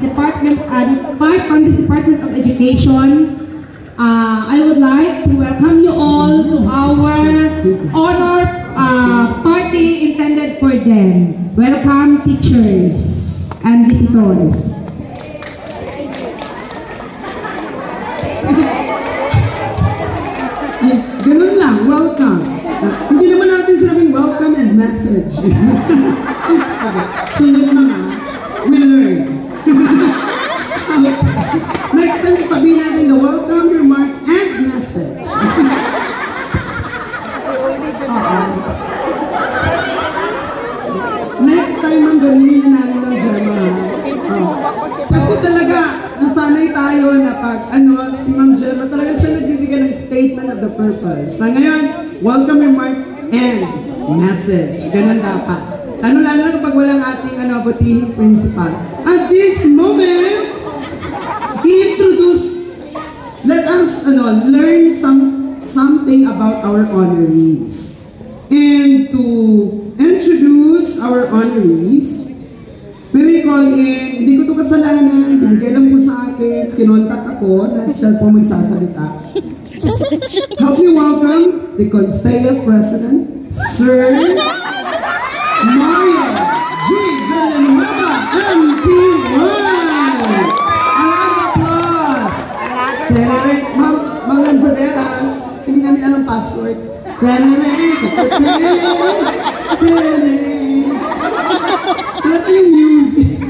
Department, part from this Department of Education, I would like to welcome you all to our honor party intended for them. Welcome, teachers and visitors. Ganun lang, welcome. Hindi naman natin sinabing welcome and message. Sunod mga, we learn. Next time, sabihin natin the welcome, remarks, and message. Next time, ang ganinin na namin ng Gemma. Kasi talaga, nasanay tayo na pag, si Ma'am Gemma, talaga siya nagbibigay ng statement of the purpose. Na ngayon, welcome, remarks, and message. Ganun dapat. Lalo na kapag walang ating butihing principal. At this moment, let us learn something about our honorees. And to introduce our honorees, when we call in, hindi ko ito kasalanan, binigay lang po sa akin, kinontak ako, na siya po magsasalita. Help me welcome the Conseil President, Sir Mario G. Villanueva, MP1! Alam applause! Ma'am Lanzaderas, hindi namin alam password. Wala tayong music.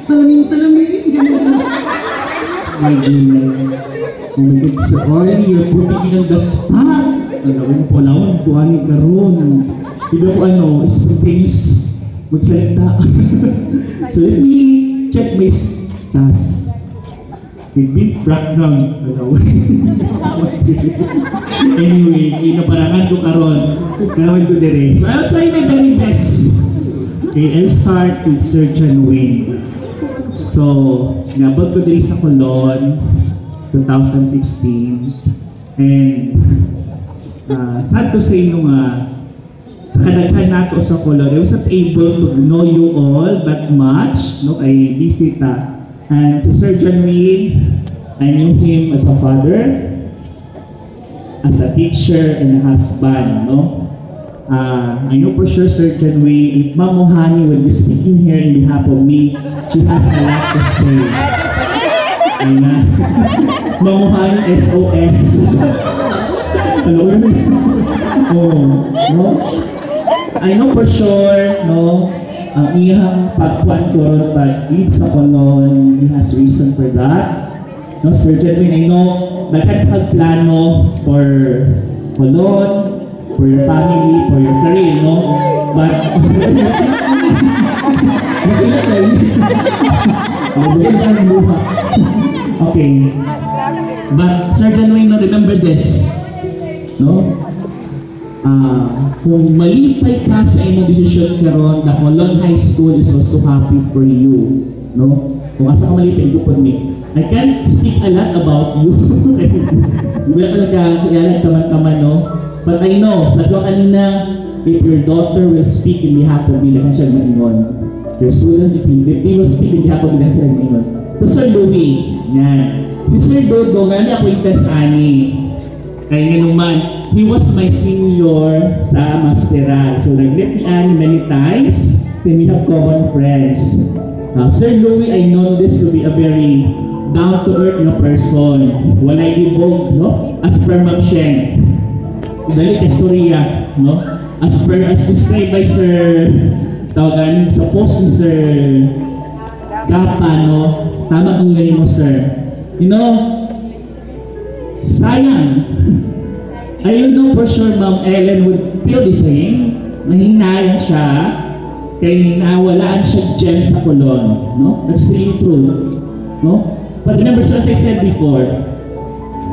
Salamin, ganyan. My goodness. Umigit sa oil, you're putting in the spot. Nagawin po lawan, buhangin karoon. Diba po spontaneous magsalita. So let me check my stats. With big background. Anyway, inaparangan ko karoon. Gawin ko dire. So I'll try my very best. Okay, I'll start with Sir John Wayne. So, nabot ko din sa Colon, 2016. And, sad to say nung sa kadaghan nato sa Colon, I was not able to know you all that much, no, kay Bisita. And to Sir John Wayne, I knew him as a father, as a teacher, and a husband, no? I know for sure, Sir John Wayne, if Ma'am Mohani will be speaking here in behalf of me, she has a lot to say. Ma'am Mohani, SOS. Hello? No? I know for sure, no? Ang iyang pagpuan ko, pag-lead sa Colon, he has reason for that. No, Sir John Wayne, I know, nagkakagplano for Colon, for your family, for your career, no? But, okay. But, Sir John Wayne, remember this, no? Kung malipay ka sa imong desisyon karon, the Colon High School is also happy for you, no? Kung asa ka malipay, ito po me. I can't speak a lot about you. Wala ka nagkakilala kaman-kaman, no? But I know, sa tuwa kanina, if your daughter will speak in behalf of me, lakan siya maingon. Your students, if they will speak in behalf of me, lakan siya maingon. So, Sir Louie, yan. Si Sir Dodo, nga niya acquaintance ani. Kaya nga naman, he was my senior sa Masteral. So, nag-meet ni Annie many times, then we have common friends. Sir Louie, I know this to be a very down-to-earth person. Walay libog, no? As per Ma'am Sheng. Dali kasuriya, no? As described by Sir tawagan sa post ni Sir Gapa, no? Tama kung galing mo, Sir. You know, sayang. I know for sure Ma'am Ellen would feel the same. Nahinayang siya, kaya nawalaan siya dyan sa Colon, no? That's really true, no? But remember, so as I said before,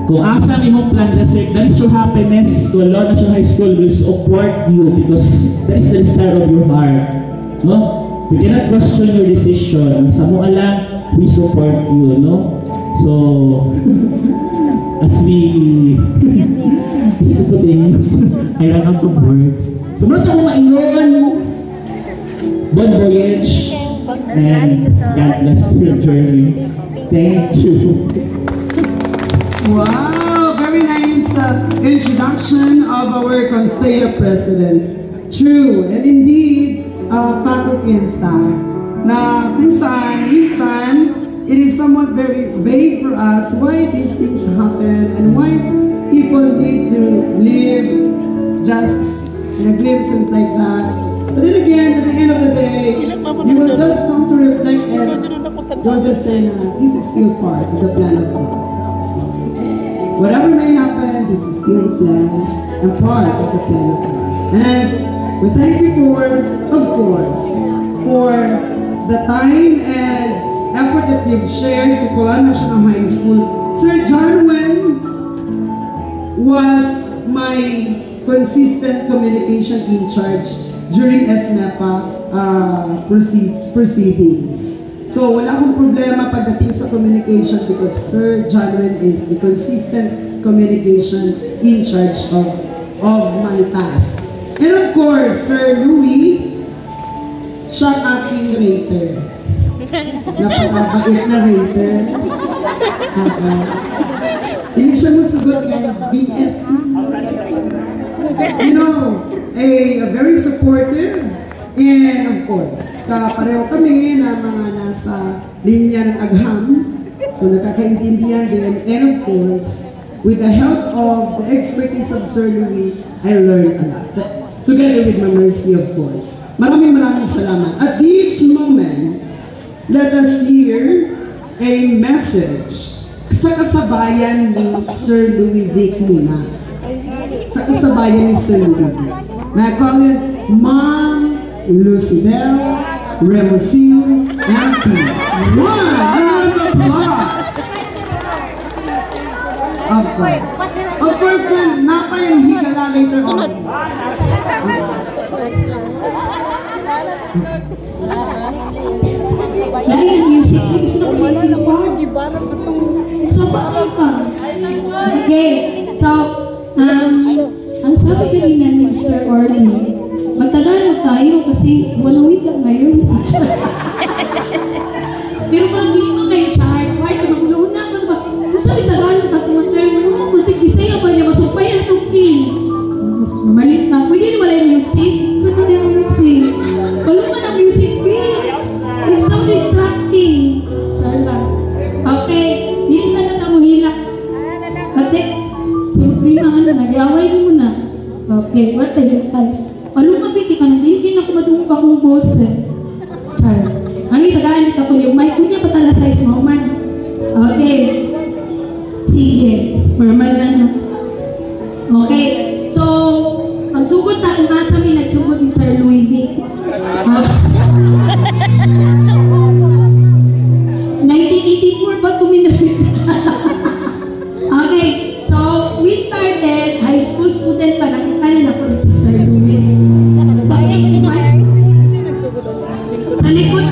kung asa imong plan na that is your happiness, to Colon National High School will support you because that is the desire of your heart. No? We cannot question your decision. Sa mo alam, we support you, no? So, as we I run out of words. So, muna ako maingon. College, and God bless your journey. Thank you. Wow, very nice introduction of our Constellia President. True, and indeed, faculty and staff, na kung saan, minsan, it is somewhat very vague for us why these things happen and why people need to live just in a glimpse and like that. But then again, at the end of the day, you will just come to reflect and you'll just say, this is still part of the plan of God. Whatever may happen, this is still the plan and part of the plan of God. And we thank you for, of course, for the time and effort that you've shared to Colan National High School. Sir John Wen was my consistent communication in charge during SMEPA proceedings. So wala akong problema pagdating sa communication because Sir John Wen is the consistent communication in charge of my task. And of course, Sir Louie, siya aking rater. Napakabait na rater. Hindi siya masugot ng BS. You know, a very supportive, and of course, pareho kami na mga nasa linya ng agham, so nakakaintindihan din, and of course, with the help of the expertise of Sir Louie, I learned a lot. Together with my mercy, of course. Maraming salamat. At this moment, let us hear a message sa kasabayan ni Sir Louie Vic muna. Sa kasabayan ni Sir Louie Vic. May I call it Ma'am Lucibel Remosil MP. One round of applause. Of course, napayang higala later on. Dahil ang music, gusto ko sa bakal ka. Okay, so, ang sabi kanina ni Mr. Orly, magtagalog tayo kasi walang week lang ngayon. Pero parang hindi mo kayo sa hardware, maguluna ka ba? Kung sabi tagalog ka, kung term mo, musik, isaya ba niya, masumpay na itong king. Malit na, pwede na wala yung music? Pwede na yung music. Wala ka na music, Bill. It's so distracting. Sorry lang. Okay, hindi sana na mo hilak. Ate, siyempre na nagyaway mo na. Okay, what the hell? Palong mabiti ka na, hindi na kumadung pa kong boss eh. Sorry. Ano yung tagaan dito ko yung mic ko niya patala size mo, man. Okay. Sige. Normal na na. Okay. So, ang sugod na kung nasa may nagsugod ni Sir Louie Vic. 1984 ba tuminagin siya? Okay. So, we started high school student pa nakita na po si Sir Louie. Sa likod